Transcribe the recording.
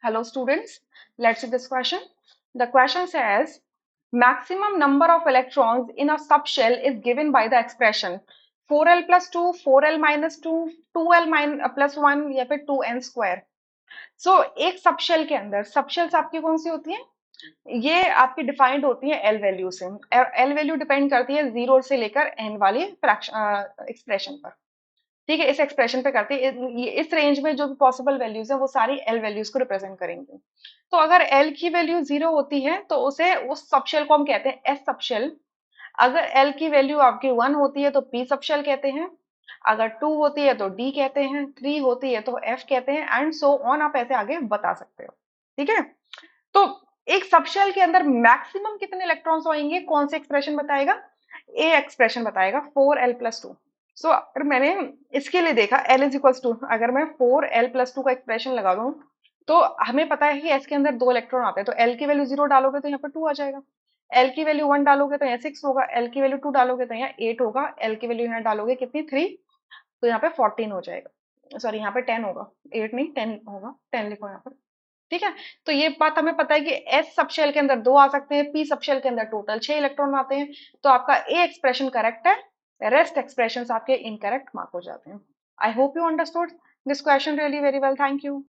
Hello students, let's see this question. The question says maximum number of electrons in a subshell is given by the expression 4l plus 2, 4l minus 2, 2l plus 1 या फिर 2n square. So एक subshell के अंदर subshells आपकी कौन सी होती हैं? ये आपकी डिफाइंड होती है एल वैल्यू से. एल वैल्यू डिपेंड करती है 0 से लेकर n वाली एक्सप्रेशन पर. ठीक है, इस एक्सप्रेशन पे करते हैं. इस रेंज में जो भी पॉसिबल वैल्यूज है वो सारी एल वैल्यूज को रिप्रेजेंट करेंगे. तो अगर एल की वैल्यू 0 होती है तो उसे उस सबशेल को हम कहते हैं एस सबशेल. अगर एल की वैल्यू आपकी 1 होती है तो पी सबशेल कहते हैं. अगर 2 होती है तो डी कहते हैं, 3 होती है तो एफ कहते हैं, एंड सो ऑन. आप ऐसे आगे बता सकते हो. ठीक है, तो एक सबशेल के अंदर मैक्सिमम कितने इलेक्ट्रॉन्स होंगे, कौन सा एक्सप्रेशन बताएगा? ए एक्सप्रेशन बताएगा 4l+2. सो अगर मैंने इसके लिए देखा एल इज इक्वल्स टू, अगर मैं 4l+2 का एक्सप्रेशन लगा दूं तो हमें पता है कि एस के अंदर 2 इलेक्ट्रॉन आते हैं, तो एल की वैल्यू 0 डालोगे तो यहाँ पर 2 आ जाएगा. एल की वैल्यू 1 डालोगे तो यहाँ 6 होगा, एल की वैल्यू 2 डालोगे तो यहाँ 8 होगा, एल की वैल्यू यहाँ डालोगे कितनी 3, तो यहाँ पे 14 हो जाएगा. सॉरी, यहाँ पे 10 होगा, 8 नहीं 10 होगा, 10 लिखो यहाँ पर. ठीक है, तो ये बात हमें पता है कि एस सबशेल के अंदर 2 आ सकते हैं, पी सबशेल के अंदर टोटल 6 इलेक्ट्रॉन आते हैं. तो आपका ए एक्सप्रेशन करेक्ट है, रेस्ट एक्सप्रेशंस आपके इनकरेक्ट मार्क हो जाते हैं. I hope you understood this question really very well. Thank you.